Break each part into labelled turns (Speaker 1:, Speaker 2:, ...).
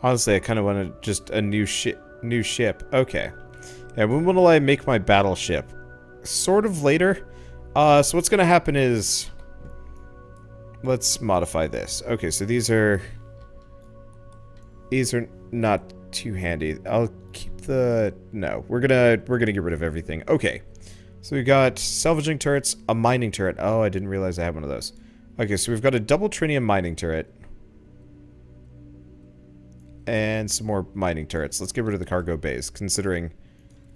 Speaker 1: Honestly, I kind of want just a new ship. Okay. Yeah, when will I make my battleship? Sort of later. So what's gonna happen is... Let's modify this. Okay, so these are not too handy. I'll keep the... No, we're gonna get rid of everything. Okay. So we got salvaging turrets, a mining turret. Oh, I didn't realize I had one of those. Okay, so we've got a double trinium mining turret. And some more mining turrets. Let's get rid of the cargo bays, considering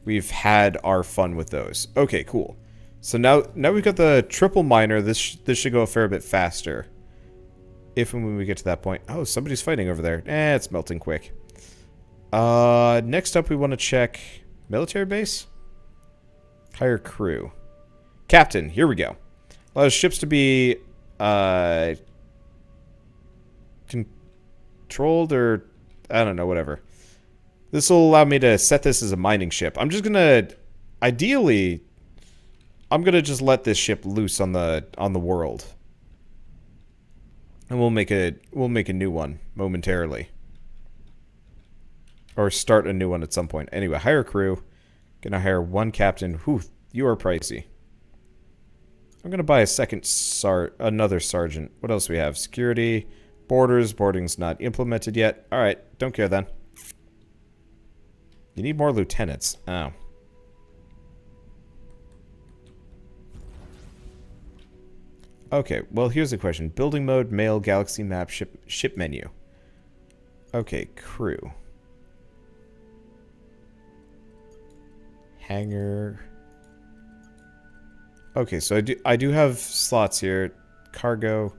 Speaker 1: we've had our fun with those. Okay, cool. So now we've got the triple miner. This should go a fair bit faster. If and when we get to that point. Oh, somebody's fighting over there. It's melting quick. Next up we want to check military base. Hire crew. Captain, here we go. Allows ships to be controlled or I don't know, whatever. This will allow me to set this as a mining ship. I'm just gonna ideally I'm gonna just let this ship loose on the world. And we'll make a new one momentarily. Or start a new one at some point. Anyway, hire crew. Gonna hire one captain. Whew, you are pricey. I'm gonna buy another sergeant. What else do we have? Security, borders. Boarding's not implemented yet. Alright, don't care then. You need more lieutenants. Oh. Okay, well here's the question. Building mode, mail, galaxy map, ship menu. Okay, crew. Hangar. Okay, so I do have slots here. Cargo,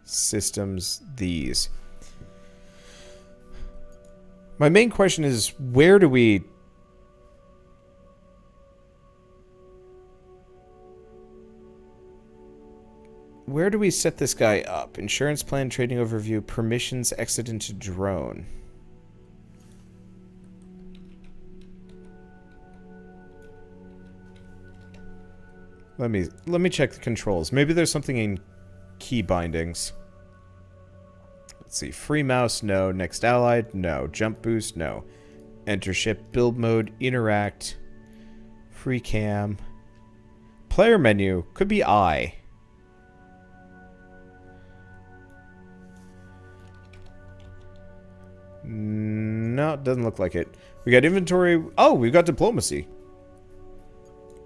Speaker 1: systems, these. My main question is, where do we... Where do we set this guy up? Insurance plan, trading overview, permissions, exit into drone. Let me check the controls. Maybe there's something in key bindings. Let's see. Free mouse, no. Next allied, no. Jump boost, no. Enter ship, build mode, interact, free cam. Player menu, could be I. No, it doesn't look like it. We got inventory. Oh, we've got diplomacy.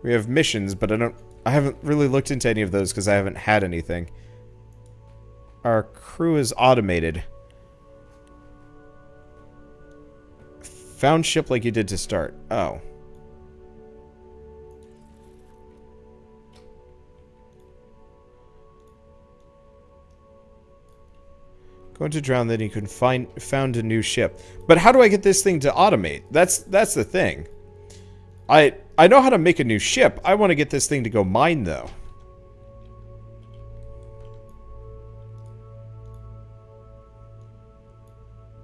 Speaker 1: We have missions, but I haven't really looked into any of those because I haven't had anything. Our crew is automated. Found ship like you did to start. Oh. Going to drown, then you can found a new ship. But how do I get this thing to automate? That's the thing. I know how to make a new ship. I want to get this thing to go mine, though.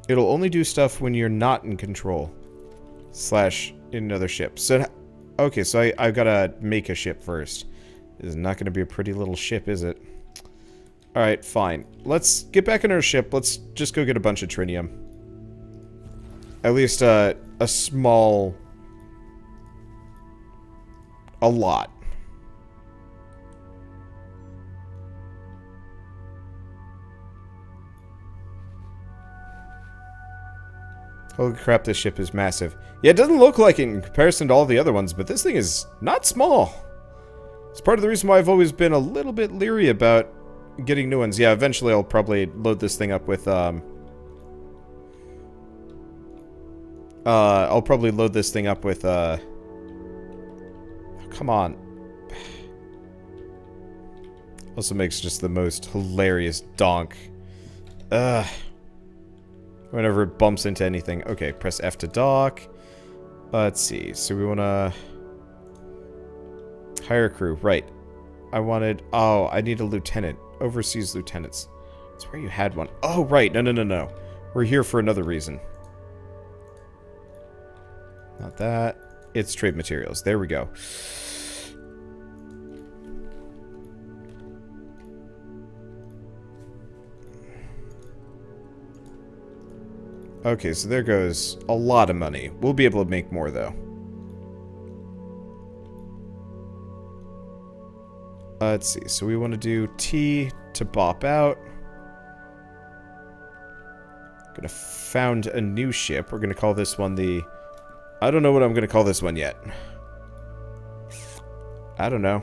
Speaker 1: It'll only do stuff when you're not in control. Slash in another ship. So, okay, so I've got to make a ship first. This is not going to be a pretty little ship, is it? Alright, fine. Let's get back in our ship. Let's just go get a bunch of trinium. At least a small... A lot. Holy crap, this ship is massive. Yeah, it doesn't look like it in comparison to all the other ones, but this thing is not small. It's part of the reason why I've always been a little bit leery about getting new ones. Yeah, eventually I'll probably load this thing up with, I'll probably load this thing up with, come on. Also makes just the most hilarious donk. Whenever it bumps into anything. Okay, press F to dock. Let's see. So we want to hire a crew. Right. Oh, I need a lieutenant. Overseas lieutenants. That's where you had one. Oh, right. No. We're here for another reason. Not that. It's trade materials. There we go. Okay, so there goes a lot of money. We'll be able to make more, though. Let's see. So we want to do T to bop out. Gonna found a new ship. We're gonna call this one the... I don't know what I'm gonna call this one yet. I don't know.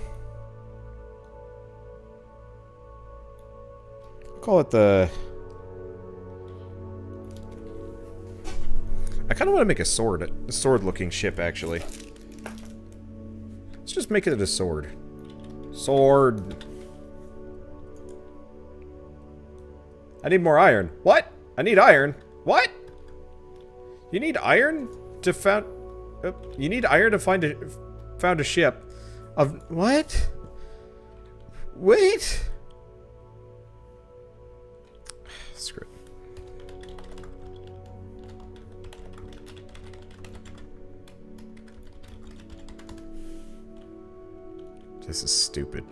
Speaker 1: I'll call it the... I kind of want to make a sword-looking ship, actually. Let's just make it a sword. Sword. I need more iron. What? I need iron. What? You need iron to found... you need iron to found a ship of... What? Wait. Screw it. This is stupid.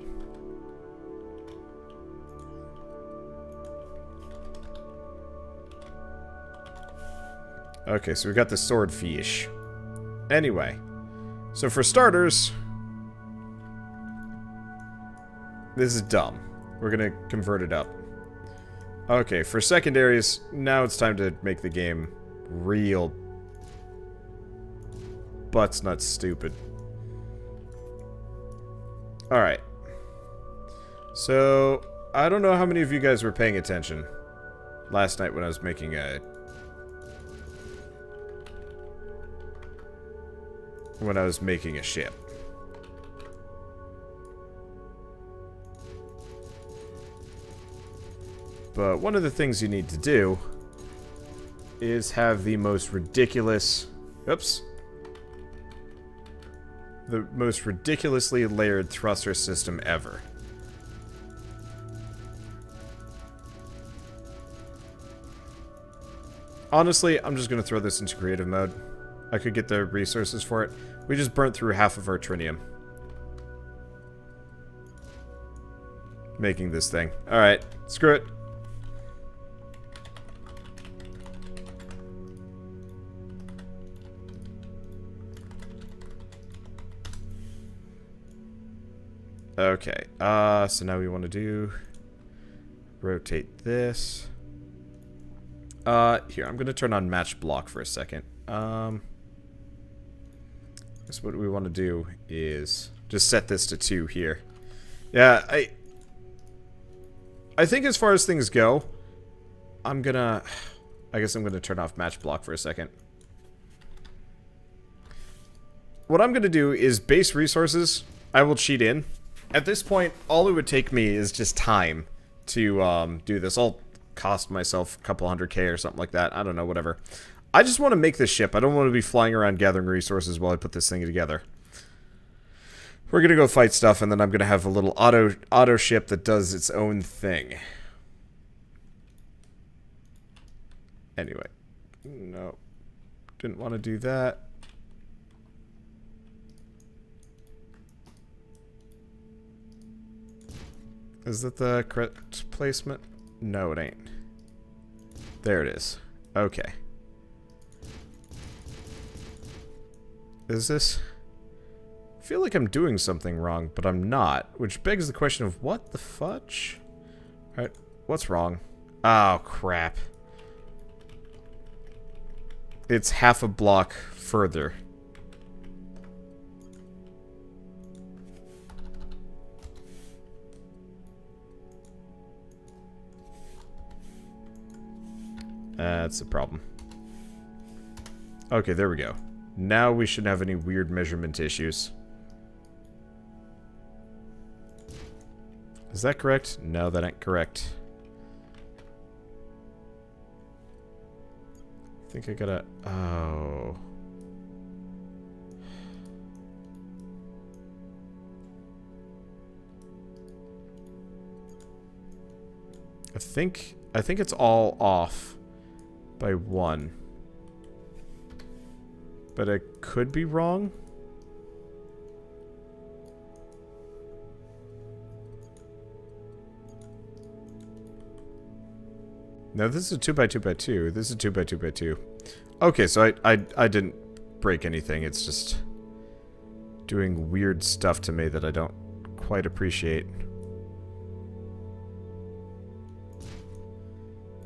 Speaker 1: Okay, so we got the swordfish. Anyway, so for starters, this is dumb. We're gonna convert it up. Okay, for secondaries, now it's time to make the game real butts nuts stupid. Alright. So, I don't know how many of you guys were paying attention last night when I was making a... ship. But one of the things you need to do is have the most ridiculous... Oops. The most ridiculously layered thruster system ever. Honestly, I'm just going to throw this into creative mode. I could get the resources for it. We just burnt through half of our trinium. Making this thing. Alright, screw it. Okay, so now we want to do... rotate this. Here, I'm going to turn on match block for a second. Guess what we want to do is just set this to 2 here. Yeah, I think as far as things go, I guess I'm gonna turn off match block for a second. What I'm gonna do is base resources, I will cheat in. At this point, all it would take me is just time to do this. I'll cost myself a couple 100k or something like that. I don't know, whatever. I just want to make this ship. I don't want to be flying around gathering resources while I put this thing together. We're going to go fight stuff, and then I'm going to have a little auto ship that does its own thing. Anyway. No. Didn't want to do that. Is that the correct placement? No, it ain't. There it is. Okay. Is this... I feel like I'm doing something wrong, but I'm not. Which begs the question of what the fudge? Alright, what's wrong? Oh, crap. It's half a block further. That's a problem. Okay, there we go. Now we shouldn't have any weird measurement issues. Is that correct? No, that ain't correct. I think I gotta... Oh. I think it's all off by 1. But I could be wrong. No, this is a 2x2x2. This is a 2x2x2. Okay, so I didn't break anything. It's just doing weird stuff to me that I don't quite appreciate.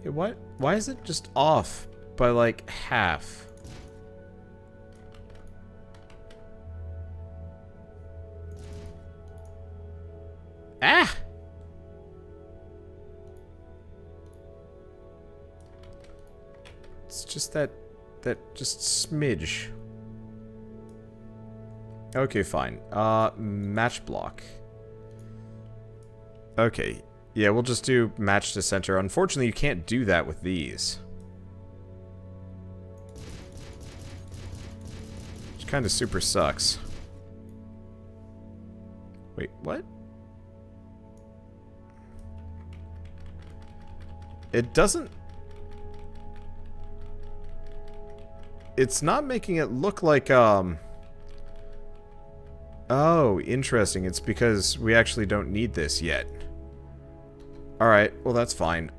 Speaker 1: Hey, what? Why is it just off by like half? Ah! It's just that just smidge. Okay, fine. Match block. Okay. Yeah, we'll just do match to center. Unfortunately, you can't do that with these. Which kind of super sucks. Wait, what? It doesn't... It's not making it look like, Oh, interesting. It's because we actually don't need this yet. Alright, well that's fine.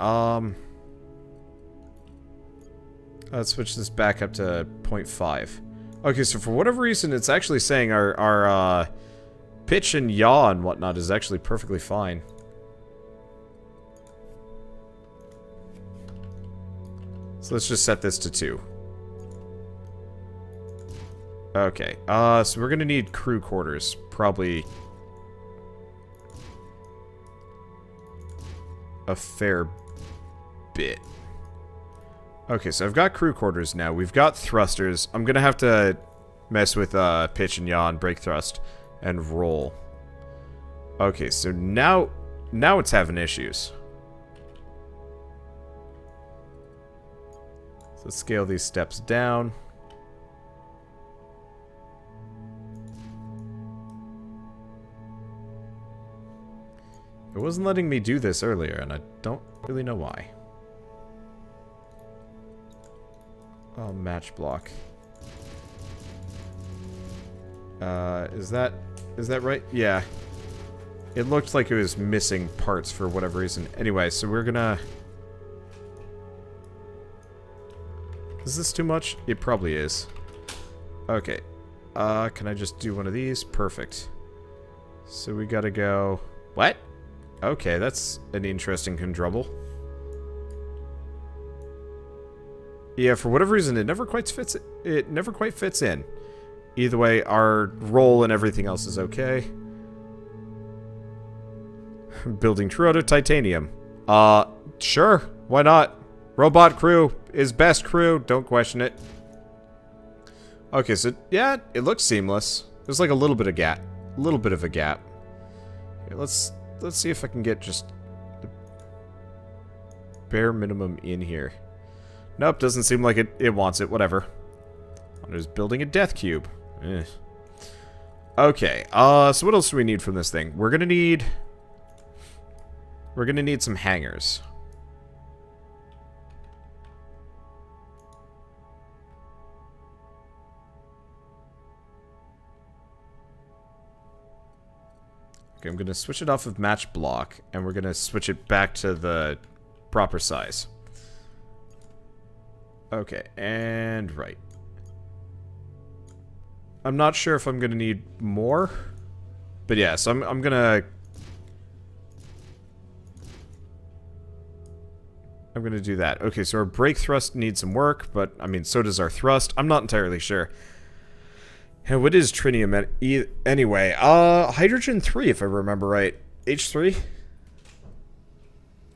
Speaker 1: Let's switch this back up to 0.5. Okay, so for whatever reason, it's actually saying our pitch and yaw and whatnot is actually perfectly fine. So let's just set this to 2. Okay, so we're gonna need crew quarters, probably a fair bit. Okay, so I've got crew quarters now. We've got thrusters. I'm gonna have to mess with pitch and yaw and brake thrust and roll. Okay, so now it's having issues. So let's scale these steps down. It wasn't letting me do this earlier, and I don't really know why. Oh, match block. Is that right? Yeah. It looked like it was missing parts for whatever reason. Anyway, so we're gonna... Is this too much? It probably is. Okay. Can I just do one of these? Perfect. So we gotta go... What? Okay, that's an interesting condrubble. Yeah, for whatever reason, it never quite fits. It never quite fits in. Either way, our roll and everything else is okay. Building true out of titanium. Sure, why not? Robot crew is best crew. Don't question it. Okay, so yeah, it looks seamless. There's like a little bit of gap, Here, let's see if I can get just the bare minimum in here. Nope, doesn't seem like it wants it. Whatever. I'm just building a death cube. Okay, so what else do we need from this thing? We're gonna need some hangars. Okay, I'm gonna switch it off of match block, and we're gonna switch it back to the proper size. Okay, and right. I'm not sure if I'm gonna need more, but yeah, so I'm gonna do that. Okay, so our brake thrust needs some work, but I mean, so does our thrust. I'm not entirely sure. And what is tritium anyway? Hydrogen 3, if I remember right. H3?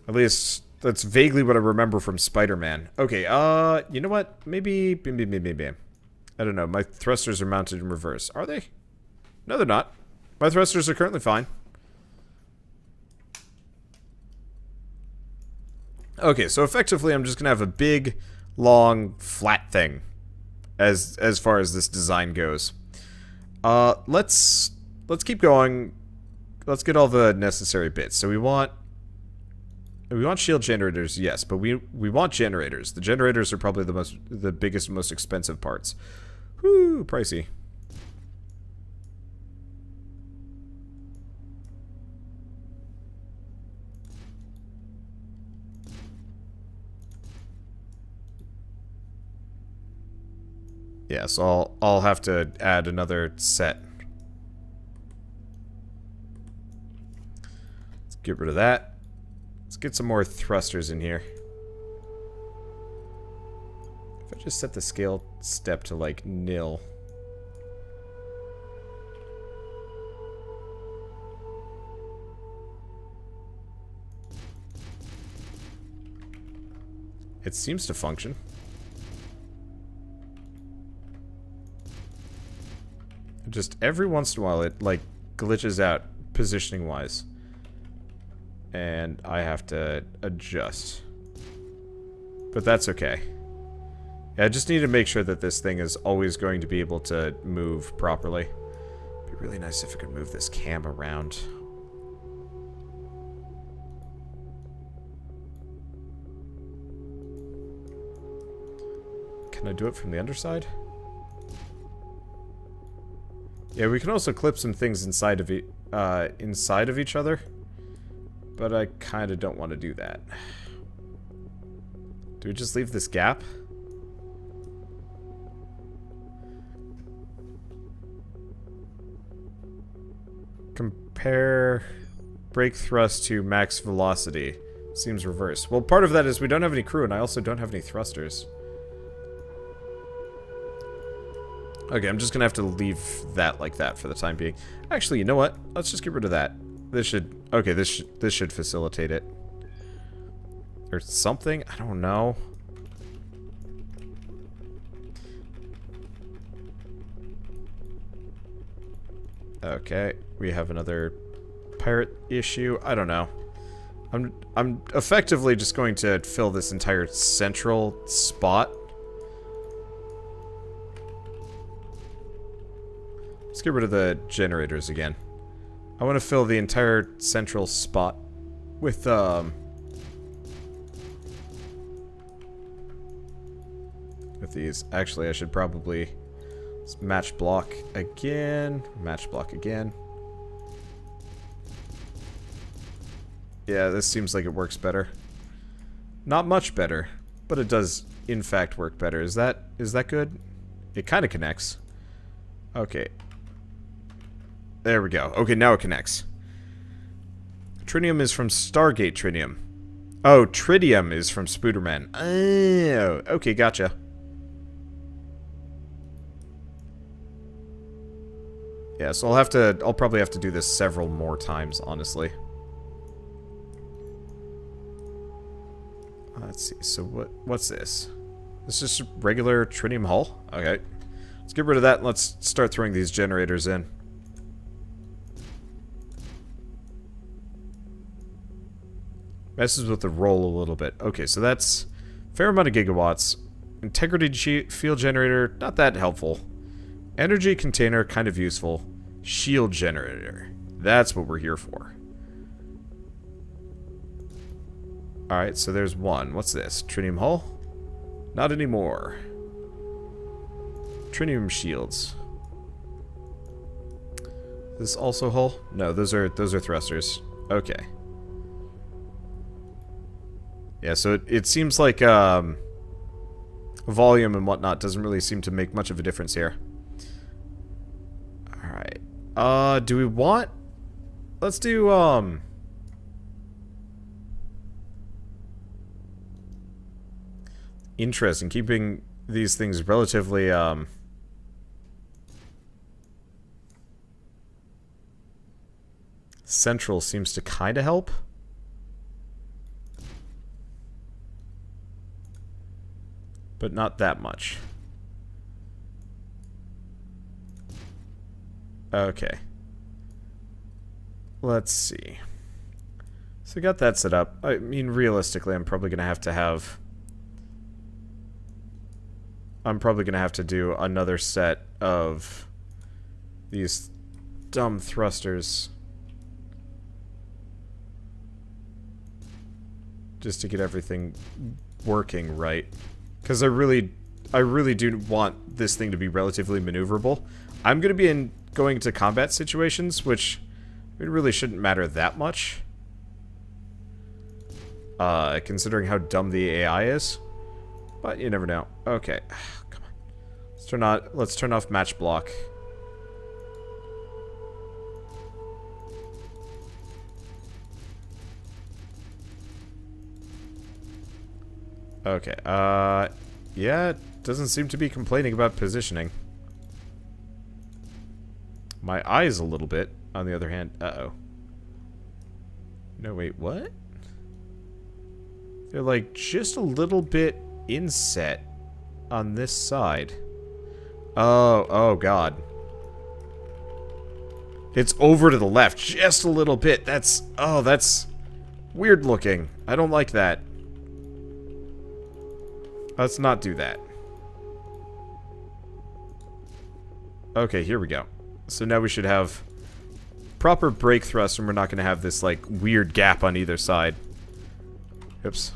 Speaker 1: At least that's vaguely what I remember from Spider-Man. Okay, you know what? Maybe. I don't know. My thrusters are mounted in reverse. Are they? No, they're not. My thrusters are currently fine. Okay, so effectively I'm just gonna have a big, long, flat thing as far as this design goes. Let's keep going. Let's get all the necessary bits. So we want shield generators, yes, but we want generators. The generators are probably the biggest, most expensive parts. Whoo, pricey. Yeah, so I'll have to add another set. Let's get rid of that. Let's get some more thrusters in here. If I just set the scale step to like nil. It seems to function. Just every once in a while it like glitches out positioning wise. And I have to adjust. But that's okay. Yeah, I just need to make sure that this thing is always going to be able to move properly. It'd be really nice if I could move this cam around. Can I do it from the underside? Yeah, we can also clip some things inside of each other. But I kind of don't want to do that. Do we just leave this gap? Compare brake thrust to max velocity. Seems reverse. Well, part of that is we don't have any crew, and I also don't have any thrusters. Okay, I'm just gonna have to leave that like that for the time being. Actually, you know what? Let's just get rid of that. This should... Okay, this should facilitate it. Or something? I don't know. Okay, we have another pirate issue. I don't know. I'm effectively just going to fill this entire central spot. Let's get rid of the generators again. I want to fill the entire central spot with, with these. Actually, I should probably match block again. Match block again. Yeah, this seems like it works better. Not much better, but it does, in fact, work better. Is that good? It kind of connects. Okay. There we go. Okay, now it connects. Tritium is from Stargate Tritium. Oh, Tritium is from Spooderman. Oh, okay, gotcha. Yeah, so I'll probably have to do this several more times, honestly. Let's see, so what's this? This is just regular tritium hull? Okay. Let's get rid of that and let's start throwing these generators in. Messes with the roll a little bit. Okay, so that's a fair amount of gigawatts. Integrity field generator, not that helpful. Energy container, kind of useful. Shield generator. That's what we're here for. Alright, so there's one. What's this? Tritium hull? Not anymore. Tritium shields. This also hull? No, those are thrusters. Okay. Yeah, so it seems like volume and whatnot doesn't really seem to make much of a difference here. Alright. Do we want... Let's do, interesting, keeping these things relatively, central seems to kind of help. But not that much. Okay. Let's see. So we got that set up. I mean, realistically, I'm probably going to have... I'm probably going to have to do another set of these dumb thrusters. Just to get everything working right. Because I really do want this thing to be relatively maneuverable. I'm going to be going to combat situations, which it really shouldn't matter that much. Considering how dumb the AI is. But you never know. Okay. Come on. Let's Let's turn off match block. Okay, yeah, it doesn't seem to be complaining about positioning. My eyes a little bit, on the other hand. Uh-oh. No, wait, what? They're like just a little bit inset on this side. Oh god. It's over to the left just a little bit. That's weird looking. I don't like that. Let's not do that. Okay, here we go. So now we should have proper brake thrust, and we're not going to have this, like, weird gap on either side. Oops.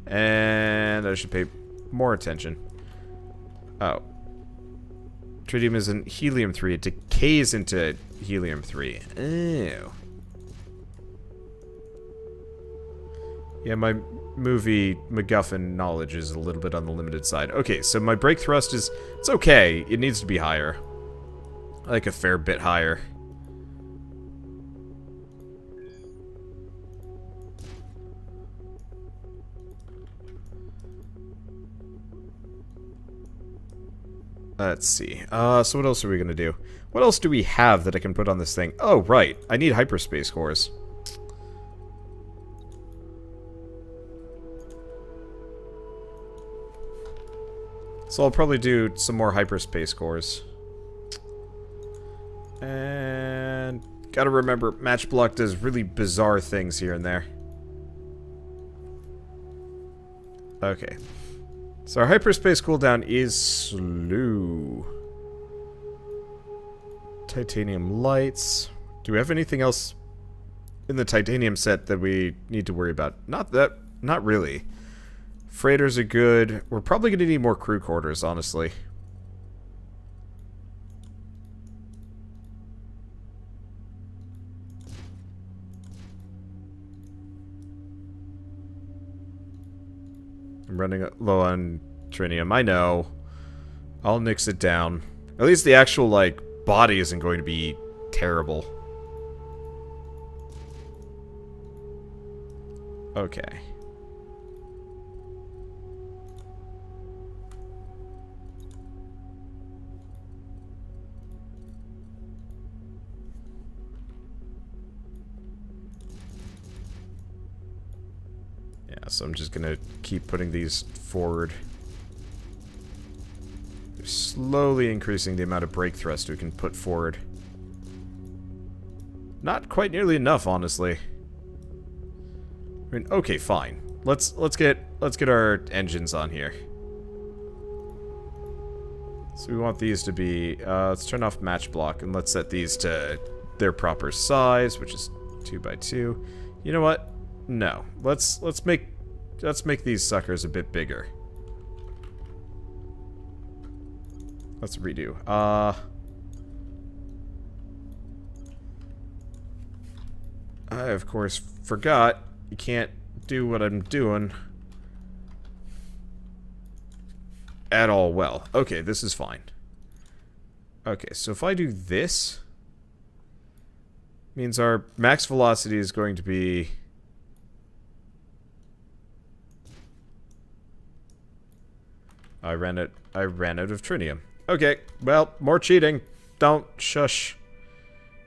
Speaker 1: And I should pay more attention. Oh. Tritium isn't helium-3. It decays into helium-3. Ew. Yeah, my movie MacGuffin knowledge is a little bit on the limited side. Okay, so my brake thrust is... It's okay. It needs to be higher. Like a fair bit higher. Let's see. So what else are we gonna do? What else do we have that I can put on this thing? Oh, right. I need hyperspace cores. So I'll probably do some more hyperspace cores. And gotta remember, match block does really bizarre things here and there. Okay. So our hyperspace cooldown is slow. Titanium lights. Do we have anything else in the titanium set that we need to worry about? Not really. Freighters are good. We're probably gonna need more crew quarters, honestly. I'm running low on trinium. I know. I'll nix it down. At least the actual, like, body isn't going to be terrible. Okay. So I'm just gonna keep putting these forward. They're slowly increasing the amount of brake thrust we can put forward. Not quite nearly enough, honestly. I mean, okay, fine. Let's get our engines on here. So we want these to be. Let's turn off match block and let's set these to their proper size, which is 2x2. You know what? No. Let's make these suckers a bit bigger. Let's redo. I of course forgot you can't do what I'm doing at all well. Okay, this is fine. Okay, so if I do this, means our max velocity is going to be I ran out of trinium. Okay, well, more cheating. Don't shush.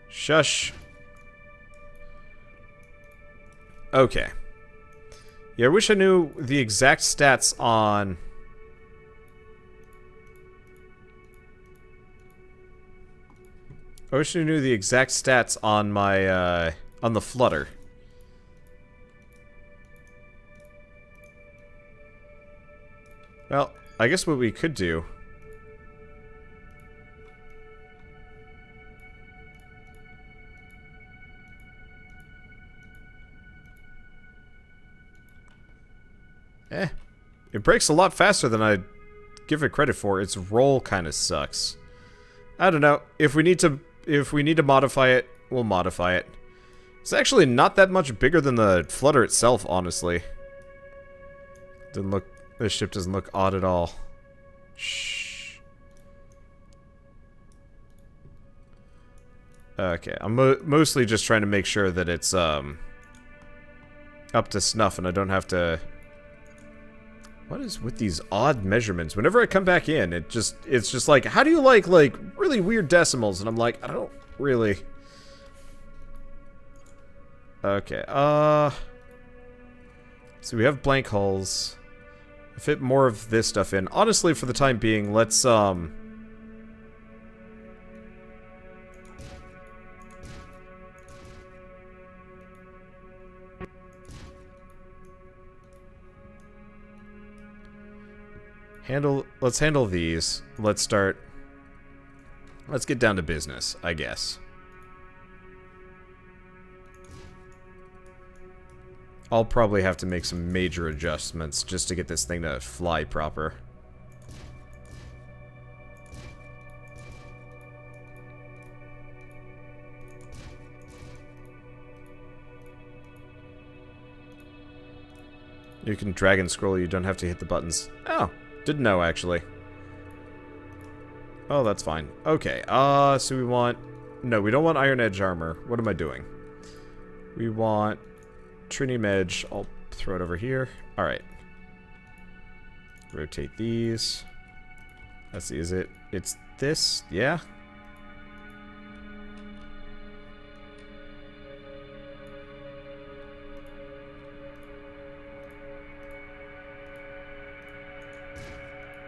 Speaker 1: Shush. Okay. Yeah, I wish I knew the exact stats on my on the flutter. Well, I guess what we could do it breaks a lot faster than I'd give it credit for. Its roll kind of sucks. I don't know. If we need to modify it, we'll modify it. It's actually not that much bigger than the flutter itself, honestly. This ship doesn't look odd at all. Shh. Okay, I'm mostly just trying to make sure that it's, up to snuff and I don't have to... What is with these odd measurements? Whenever I come back in, it's just like, how do you like, really weird decimals? And I'm like, I don't really... Okay, so we have blank hulls. Fit more of this stuff in. Honestly, for the time being, let's, let's handle these. Let's get down to business, I guess. I'll probably have to make some major adjustments just to get this thing to fly proper. You can drag and scroll, you don't have to hit the buttons. Oh, didn't know actually. Oh, that's fine. Okay, so we want... No, we don't want Iron Edge armor. What am I doing? We want... Trinium Edge. I'll throw it over here. Alright. Rotate these. Let's see, is it... It's this? Yeah?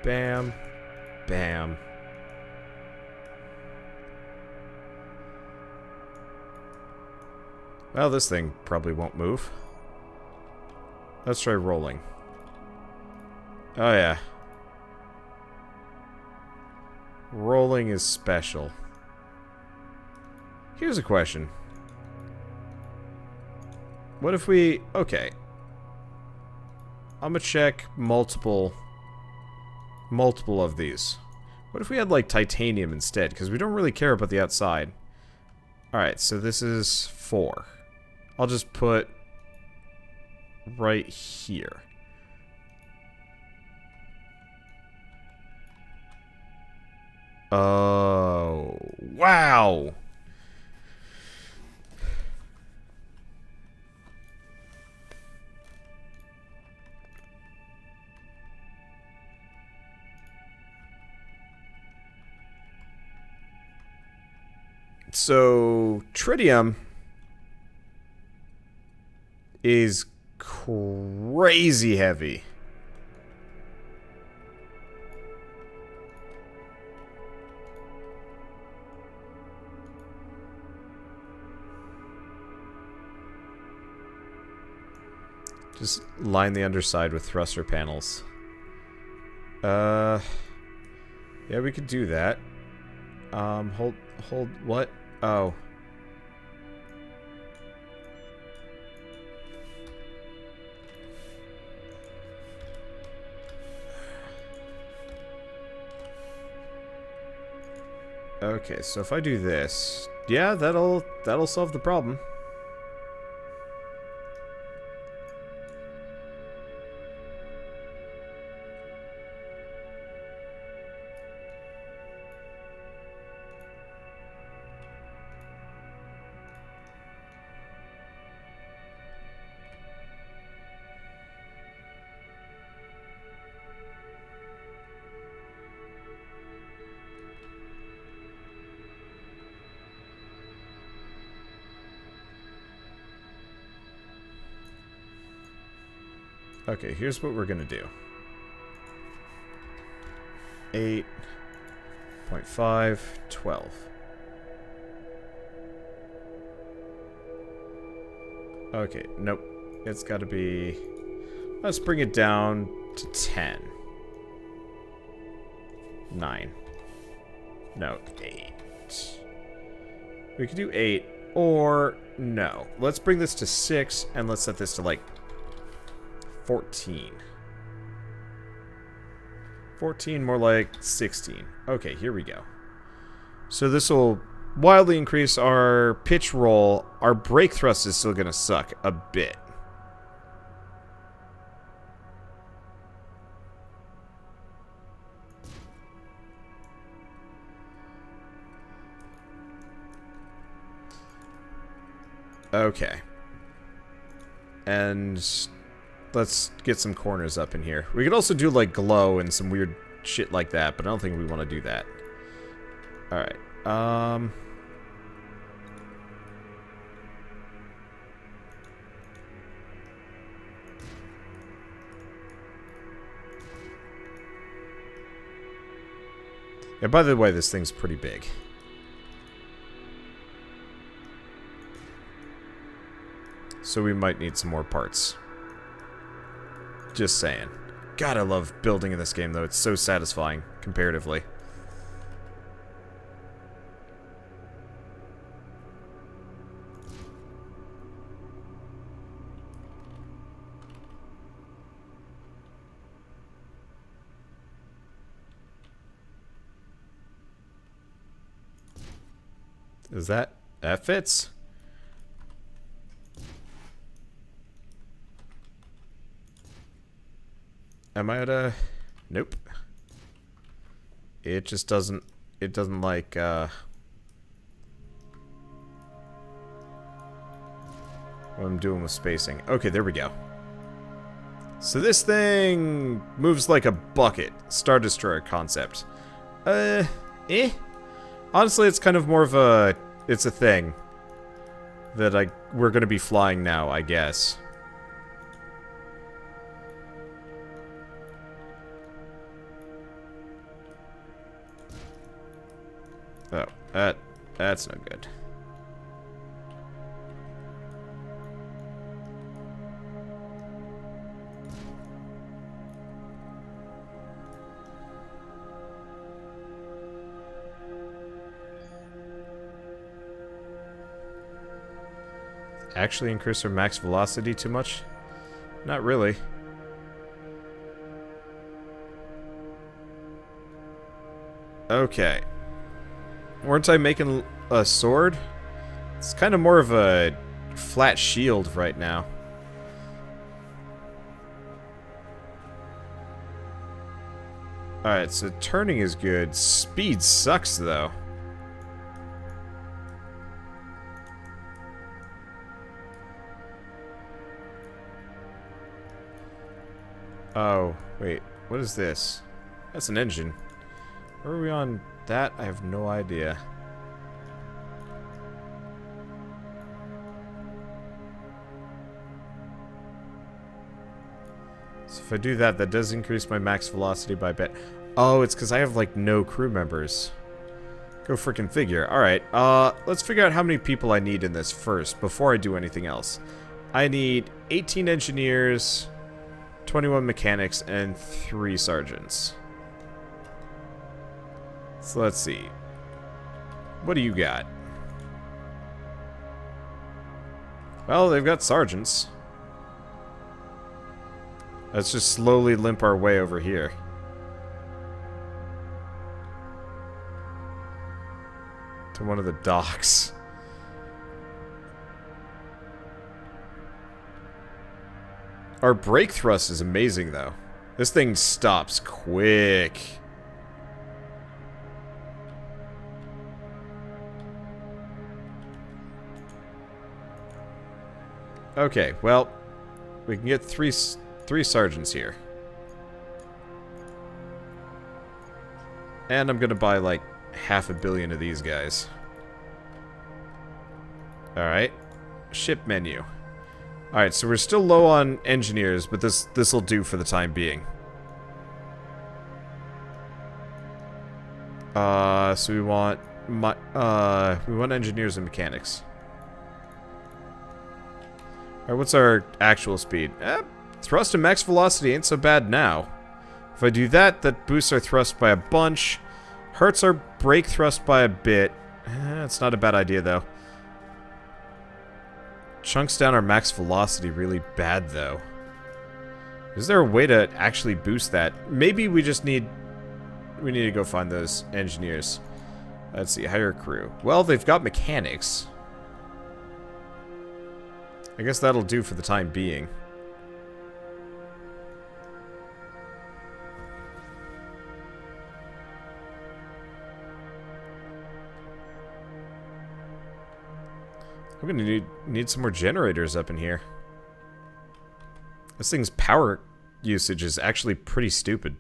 Speaker 1: Bam. Bam. Well, this thing probably won't move. Let's try rolling. Oh, yeah. Rolling is special. Here's a question. What if we... Okay. I'm gonna check multiple of these. What if we had, like, titanium instead? Because we don't really care about the outside. Alright, so this is 4. I'll just put right here. Oh, wow. So, tritium is crazy heavy. Just line the underside with thruster panels. Yeah, we could do that. Hold, what? Oh. Okay, so if I do this, yeah, that'll solve the problem. Okay, here's what we're gonna do. 8.5, 12. Okay, nope. It's gotta be... Let's bring it down to 10. 9. No, 8. We could do 8, or... No. Let's bring this to 6, and let's set this to, like, 14. 14, more like 16. Okay, here we go. So this will wildly increase our pitch roll. Our brake thrust is still going to suck a bit. Okay. And let's get some corners up in here. We could also do, like, glow and some weird shit like that, but I don't think we want to do that. Alright. Yeah, by the way, this thing's pretty big. So we might need some more parts. Just saying. God, I love building in this game, though. It's so satisfying, comparatively. Is that fits? Am I at a... Nope. It just doesn't... It doesn't like, what I'm doing with spacing. Okay, there we go. So this thing moves like a bucket. Star Destroyer concept. Honestly, it's kind of more of a... It's a thing. That we're gonna be flying now, I guess. Oh, that's no good. Actually increase our max velocity too much? Not really. Okay. Weren't I making a sword? It's kind of more of a flat shield right now. Alright, so turning is good. Speed sucks, though. Oh, wait. What is this? That's an engine. Where are we on that? I have no idea. So if I do that, that does increase my max velocity by a bit. Oh, it's because I have, like, no crew members. Go freaking figure. Alright, let's figure out how many people I need in this first, before I do anything else. I need 18 engineers, 21 mechanics, and 3 sergeants. So let's see. What do you got? Well, they've got sergeants. Let's just slowly limp our way over here. To one of the docks. Our brake thrust is amazing, though. This thing stops quick. Okay, well, we can get three sergeants here. And I'm gonna buy, like, 500 million of these guys. Alright. Ship menu. Alright, so we're still low on engineers, but this'll do for the time being. So we want engineers and mechanics. Alright, what's our actual speed? Thrust and max velocity ain't so bad now. If I do that, that boosts our thrust by a bunch. Hurts our brake thrust by a bit. It's not a bad idea, though. Chunks down our max velocity really bad, though. Is there a way to actually boost that? Maybe we just need... We need to go find those engineers. Let's see, hire crew. Well, they've got mechanics. I guess that'll do for the time being. I'm gonna need some more generators up in here. This thing's power usage is actually pretty stupid.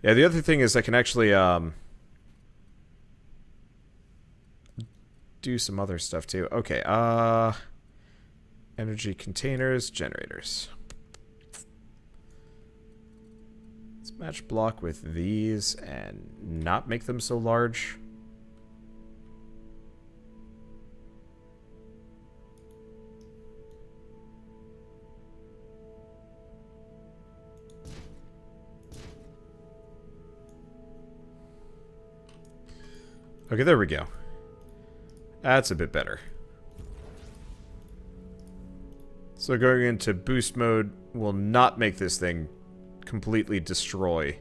Speaker 1: Yeah, the other thing is I can actually do some other stuff too. Okay, energy containers, generators. Let's match block with these and not make them so large. Okay, there we go. That's a bit better. So going into boost mode will not make this thing completely destroy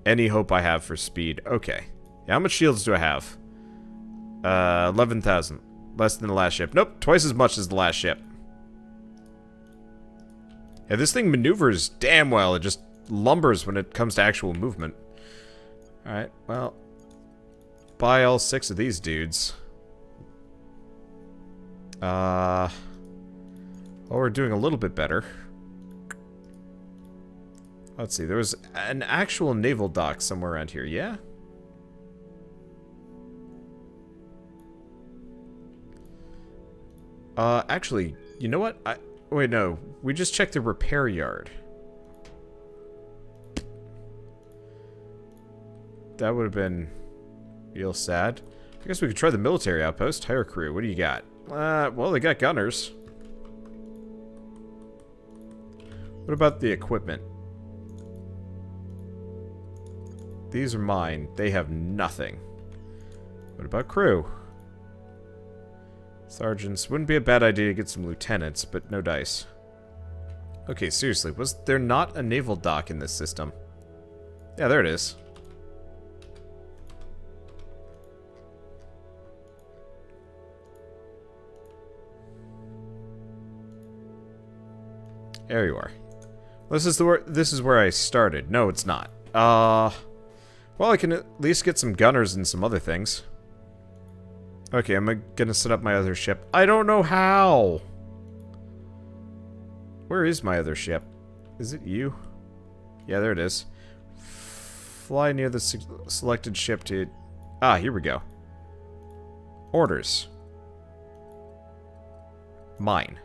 Speaker 1: any hope I have for speed. Okay. Yeah, how much shields do I have? 11,000. Less than the last ship. Nope, twice as much as the last ship. Yeah, this thing maneuvers damn well. It just lumbers when it comes to actual movement. Alright, well... buy all 6 of these dudes. Well, we're doing a little bit better. Let's see, there was an actual naval dock somewhere around here, yeah? Actually, you know what? Wait, no. We just checked the repair yard. That would have been real sad. I guess we could try the military outpost. Hire crew. What do you got? Well, they got gunners. What about the equipment? These are mine. They have nothing. What about crew? Sergeants. Wouldn't be a bad idea to get some lieutenants, but no dice. Okay, seriously. Was there not a naval dock in this system? Yeah, there it is. There you are. This is where I started. No, it's not. Well, I can at least get some gunners and some other things. Okay, I'm gonna set up my other ship. I don't know how! Where is my other ship? Is it you? Yeah, there it is. Fly near the selected ship to... Ah, here we go. Orders. Mine.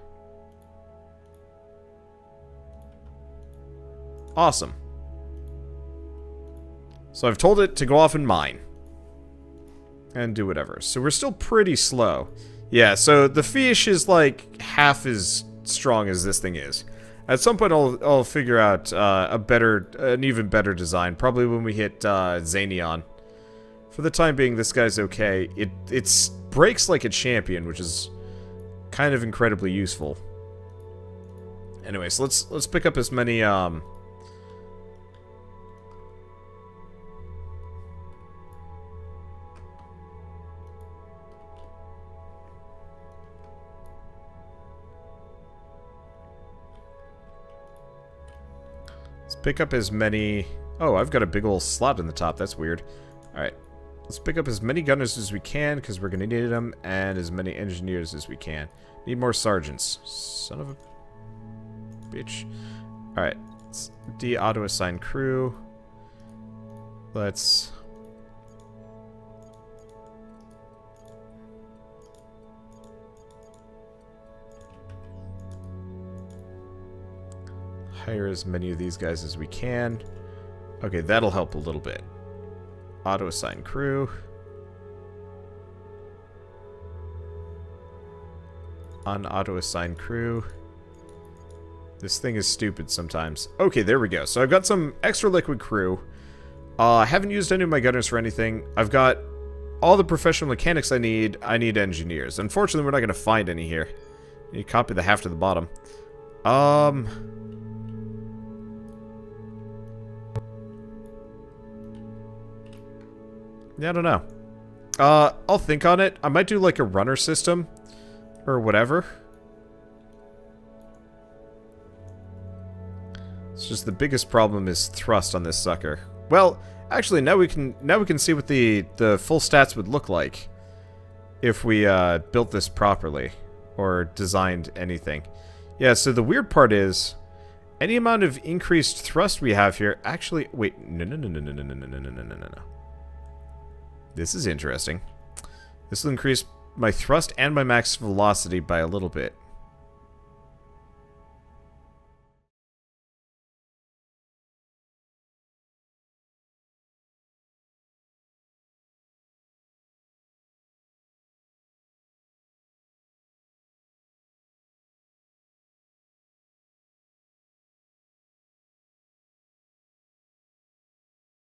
Speaker 1: Awesome. So I've told it to go off and mine. And do whatever. So we're still pretty slow. Yeah, so the fish is like half as strong as this thing is. At some point I'll figure out an even better design. Probably when we hit Xanion. For the time being, this guy's okay. It breaks like a champion, which is kind of incredibly useful. Anyway, so let's pick up as many pick up as many... Oh, I've got a big old slot in the top. That's weird. Alright. Let's pick up as many gunners as we can, because we're going to need them, and as many engineers as we can. Need more sergeants. Son of a... bitch. Alright. Let's de-auto-assign crew. Let's... hire as many of these guys as we can. Okay, that'll help a little bit. Auto-assign crew. Un-auto-assign crew. This thing is stupid sometimes. Okay, there we go. So I've got some extra liquid crew. I haven't used any of my gunners for anything. I've got all the professional mechanics I need. I need engineers. Unfortunately, we're not going to find any here. You copy the half to the bottom. Yeah, I don't know. I'll think on it. I might do like a runner system. Or whatever. It's just the biggest problem is thrust on this sucker. Well, actually now we can see what the full stats would look like. if we built this properly or designed anything. Yeah, so the weird part is any amount of increased thrust we have here actually... Wait, no. This is interesting. This will increase my thrust and my max velocity by a little bit.